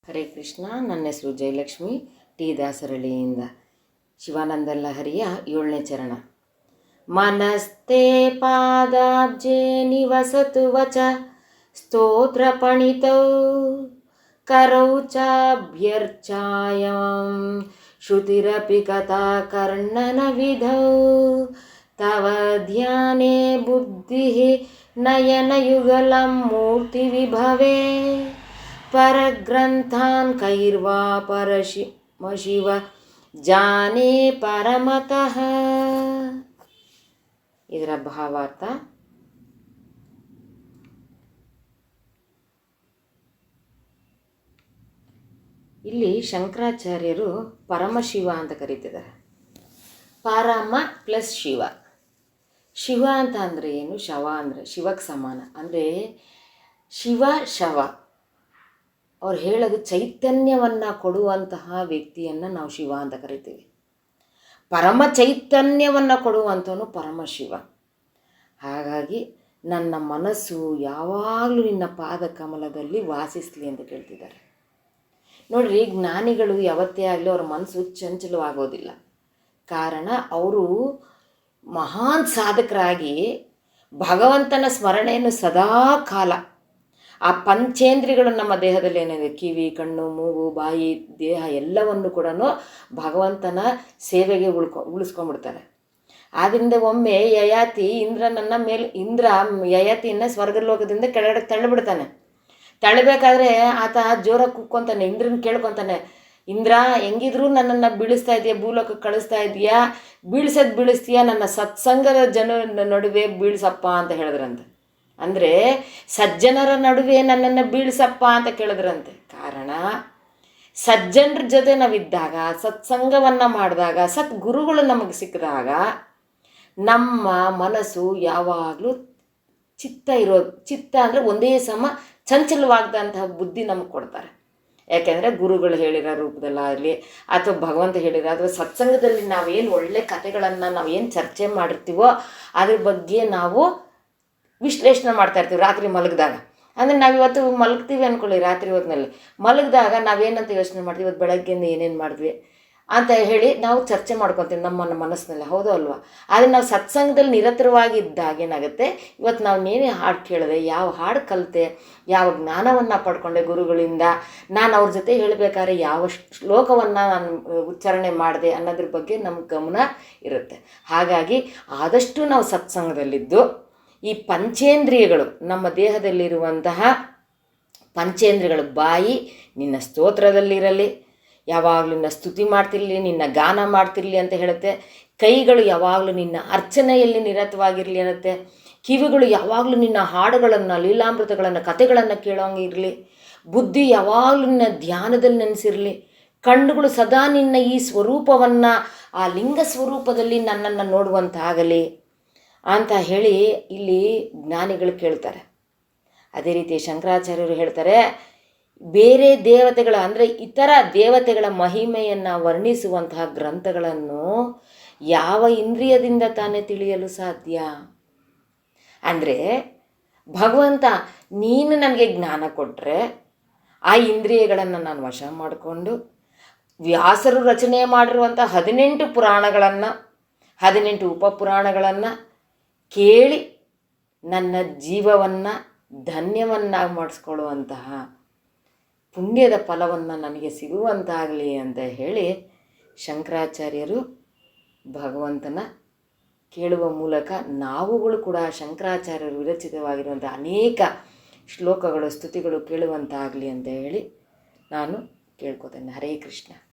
ಹರೇ ಕೃಷ್ಣ. ನನ್ನ ಹೆಸರು ಜಯಲಕ್ಷ್ಮಿ, ಟಿ ದಾಸರಳ್ಳಿಯಿಂದ. ಶಿವಾನಂದ ಲಹರಿಯ 7ನೇ ಚರಣ. ಮನಸ್ತೆ ಪಾದಾಬ್ಜೆ ನಿವಸತು ವಚ ಸ್ತೋತ್ರ ಪಣಿತೌ ಕರೌ ಚಾಭ್ಯರ್ಚಾಯಂ ಶ್ರುತಿರಪಿ ಕಥಾ ಕರ್ಣನ ವಿಧೌ ತವ ಧ್ಯಾನೇ ಬುದ್ಧಿಃ ನಯನಯುಗಲಂ ಮೂರ್ತಿ ವಿಭವೇ ಪರಗ್ರಂಥಾನ್ ಕೈರ್ವಾ ಶಿವ ಜಾನೇ ಪರಮತಃ. ಇದರ ಭಾವಾರ್ಥ: ಇಲ್ಲಿ ಶಂಕರಾಚಾರ್ಯರು ಪರಮಶಿವ ಅಂತ ಕರೀತಿದ್ದಾರೆ. ಪರಮ ಪ್ಲಸ್ ಶಿವ. ಶಿವ ಅಂತ ಅಂದರೆ ಏನು? ಶವ ಅಂದರೆ ಶಿವಕ್ಕೆ ಸಮಾನ. ಅಂದರೆ ಶಿವ ಶವ. ಅವ್ರು ಹೇಳೋದು ಚೈತನ್ಯವನ್ನು ಕೊಡುವಂತಹ ವ್ಯಕ್ತಿಯನ್ನು ನಾವು ಶಿವ ಅಂತ ಕರಿತೀವಿ. ಪರಮ ಚೈತನ್ಯವನ್ನು ಕೊಡುವಂಥವನು ಪರಮಶಿವ. ಹಾಗಾಗಿ ನನ್ನ ಮನಸ್ಸು ಯಾವಾಗಲೂ ನಿನ್ನ ಪಾದ ಕಮಲದಲ್ಲಿ ವಾಸಿಸಲಿ ಅಂತ ಕೇಳ್ತಿದ್ದಾರೆ. ನೋಡ್ರಿ, ಜ್ಞಾನಿಗಳು ಯಾವತ್ತೇ ಆಗಲಿ ಅವ್ರ ಮನಸ್ಸು ಚಂಚಲವಾಗೋದಿಲ್ಲ. ಕಾರಣ ಅವರು ಮಹಾನ್ ಸಾಧಕರಾಗಿ ಭಗವಂತನ ಸ್ಮರಣೆಯನ್ನು ಸದಾ ಕಾಲ, ಆ ಪಂಚೇಂದ್ರಿಯಗಳು ನಮ್ಮ ದೇಹದಲ್ಲಿ ಏನಿದೆ, ಕಿವಿ, ಕಣ್ಣು, ಮೂಗು, ಬಾಯಿ, ದೇಹ ಎಲ್ಲವನ್ನು ಕೂಡ ಭಗವಂತನ ಸೇವೆಗೆ ಉಳಿಸ್ಕೊಂಡ್ಬಿಡ್ತಾರೆ. ಆದ್ದರಿಂದ ಒಮ್ಮೆ ಯಯಾತಿ ಇಂದ್ರ ಯಯಾತಿಯನ್ನು ಸ್ವರ್ಗಲೋಕದಿಂದ ಕೆಳಗಡೆ ತಳ್ಳಿಬಿಡ್ತಾನೆ. ತಳ್ಳಬೇಕಾದ್ರೆ ಆತ ಜೋರಾಗಿ ಕುಕ್ಕೊಂತಾನೆ, ಇಂದ್ರನ ಕೇಳ್ಕೊತಾನೆ, ಇಂದ್ರ ಹೆಂಗಿದ್ರು ನನ್ನನ್ನು ಬೀಳಿಸ್ತಾ ಇದೆಯಾ, ಭೂಲೋಕಕ್ಕೆ ಕಳಿಸ್ತಾ ಇದೆಯಾ, ಬೀಳಿಸ್ತೀಯಾ, ನನ್ನ ಸತ್ಸಂಗದ ನಡುವೆ ಬೀಳ್ಸಪ್ಪ ಅಂತ ಹೇಳಿದ್ರಂತೆ. ಅಂದರೆ ಸಜ್ಜನರ ನಡುವೆ ನನ್ನನ್ನು ಬೀಳ್ಸಪ್ಪ ಅಂತ ಕೇಳಿದ್ರಂತೆ. ಕಾರಣ ಸಜ್ಜನರ ಜೊತೆ ನಾವಿದ್ದಾಗ, ಸತ್ಸಂಗವನ್ನು ಮಾಡಿದಾಗ, ಸದ್ಗುರುಗಳು ನಮಗೆ ಸಿಕ್ಕಿದಾಗ ನಮ್ಮ ಮನಸ್ಸು ಯಾವಾಗಲೂ ಚಿತ್ತ ಅಂದರೆ ಒಂದೇ ಸಮ ಚಂಚಲವಾಗದಂತಹ ಬುದ್ಧಿ ನಮಗೆ ಕೊಡ್ತಾರೆ. ಯಾಕೆಂದರೆ ಗುರುಗಳು ಹೇಳಿರೋ ರೂಪದಲ್ಲಾಗಲಿ ಅಥವಾ ಭಗವಂತ ಹೇಳಿರೋ ಅಥವಾ ಸತ್ಸಂಗದಲ್ಲಿ ನಾವೇನು ಒಳ್ಳೆ ಕಥೆಗಳನ್ನು ನಾವೇನು ಚರ್ಚೆ ಮಾಡಿರ್ತೀವೋ ಅದ್ರ ಬಗ್ಗೆ ನಾವು ವಿಶ್ಲೇಷಣೆ ಮಾಡ್ತಾ ಇರ್ತೀವಿ ರಾತ್ರಿ ಮಲಗಿದಾಗ. ಅಂದರೆ ನಾವಿವತ್ತು ಮಲಗ್ತೀವಿ ಅಂದ್ಕೊಳ್ಳಿ, ರಾತ್ರಿ ಹೊತ್ತಿನಲ್ಲಿ ಮಲಗಿದಾಗ ನಾವೇನಂತ ಯೋಚನೆ ಮಾಡ್ತೀವಿ, ಇವತ್ತು ಬೆಳಗ್ಗೆಯಿಂದ ಏನೇನು ಮಾಡಿದ್ವಿ ಅಂತ ಹೇಳಿ ನಾವು ಚರ್ಚೆ ಮಾಡ್ಕೊತೀವಿ ನಮ್ಮ ಮನಸ್ಸಿನಲ್ಲಿ, ಹೌದೋ ಅಲ್ವಾ? ಆದರೆ ನಾವು ಸತ್ಸಂಗದಲ್ಲಿ ನಿರತರವಾಗಿದ್ದಾಗ ಏನಾಗುತ್ತೆ, ಇವತ್ತು ನಾವು ಏನೇ ಹಾಡು ಕೇಳಿದೆ, ಯಾವ ಹಾಡು ಕಲಿತೆ, ಯಾವ ಜ್ಞಾನವನ್ನು ಪಡ್ಕೊಂಡೆ ಗುರುಗಳಿಂದ, ನಾನು ಅವ್ರ ಜೊತೆ ಹೇಳಬೇಕಾದ್ರೆ ಯಾವ ಶ್ಲೋಕವನ್ನು ನಾನು ಉಚ್ಚಾರಣೆ ಮಾಡಿದೆ ಅನ್ನೋದ್ರ ಬಗ್ಗೆ ನಮ್ಗೆ ಗಮನ ಇರುತ್ತೆ. ಹಾಗಾಗಿ ಆದಷ್ಟು ನಾವು ಸತ್ಸಂಗದಲ್ಲಿದ್ದು ಈ ಪಂಚೇಂದ್ರಿಯಗಳು, ನಮ್ಮ ದೇಹದಲ್ಲಿರುವಂತಹ ಪಂಚೇಂದ್ರಿಯಗಳು, ಬಾಯಿ ನಿನ್ನ ಸ್ತೋತ್ರದಲ್ಲಿರಲಿ, ಯಾವಾಗಲೂ ನಿನ್ನ ಸ್ತುತಿ ಮಾಡ್ತಿರಲಿ, ನಿನ್ನ ಗಾನ ಮಾಡ್ತಿರಲಿ ಅಂತ ಹೇಳುತ್ತೆ. ಕೈಗಳು ಯಾವಾಗಲೂ ನಿನ್ನ ಅರ್ಚನೆಯಲ್ಲಿ ನಿರತವಾಗಿರಲಿ ಅನ್ನುತ್ತೆ. ಕಿವಿಗಳು ಯಾವಾಗಲೂ ನಿನ್ನ ಹಾಡುಗಳನ್ನು, ಲೀಲಾಮೃತಗಳನ್ನು, ಕಥೆಗಳನ್ನು ಕೇಳೋಂಗಿರಲಿ. ಬುದ್ಧಿ ಯಾವಾಗಲೂ ನಿನ್ನ ಧ್ಯಾನದಲ್ಲಿ ನೆನೆಸಿರಲಿ. ಕಣ್ಣುಗಳು ಸದಾ ನಿನ್ನ ಈ ಸ್ವರೂಪವನ್ನು, ಆ ಲಿಂಗ ಸ್ವರೂಪದಲ್ಲಿ ನನ್ನನ್ನು ನೋಡುವಂತಾಗಲಿ ಅಂತ ಹೇಳಿ ಇಲ್ಲಿ ಜ್ಞಾನಿಗಳು ಕೇಳ್ತಾರೆ. ಅದೇ ರೀತಿ ಶಂಕರಾಚಾರ್ಯರು ಹೇಳ್ತಾರೆ, ಬೇರೆ ದೇವತೆಗಳ ಅಂದರೆ ಇತರ ದೇವತೆಗಳ ಮಹಿಮೆಯನ್ನು ವರ್ಣಿಸುವಂತಹ ಗ್ರಂಥಗಳನ್ನು ಯಾವ ಇಂದ್ರಿಯದಿಂದ ತಾನೇ ತಿಳಿಯಲು ಸಾಧ್ಯ? ಅಂದರೆ ಭಗವಂತ ನೀನು ನನಗೆ ಜ್ಞಾನ ಕೊಟ್ಟರೆ ಆ ಇಂದ್ರಿಯಗಳನ್ನು ನಾನು ವಶ ಮಾಡಿಕೊಂಡು ವ್ಯಾಸರು ರಚನೆ ಮಾಡಿರುವಂಥ 18 ಪುರಾಣಗಳನ್ನು, 18 ಉಪಪುರಾಣಗಳನ್ನು ಕೇಳಿ ನನ್ನ ಜೀವವನ್ನು ಧನ್ಯವನ್ನಾಗಿ ಮಾಡಿಸ್ಕೊಳ್ಳುವಂತಹ ಪುಣ್ಯದ ಫಲವನ್ನು ನನಗೆ ಸಿಗುವಂತಾಗಲಿ ಅಂತ ಹೇಳಿ ಶಂಕರಾಚಾರ್ಯರು ಭಗವಂತನ ಕೇಳುವ ಮೂಲಕ ನಾವುಗಳು ಕೂಡ ಶಂಕರಾಚಾರ್ಯರು ವಿರಚಿತವಾಗಿರುವಂಥ ಅನೇಕ ಶ್ಲೋಕಗಳು, ಸ್ತುತಿಗಳು ಕೇಳುವಂತಾಗಲಿ ಅಂತ ಹೇಳಿ ನಾನು ಕೇಳ್ಕೊತೇನೆ. ಹರೇ ಕೃಷ್ಣ.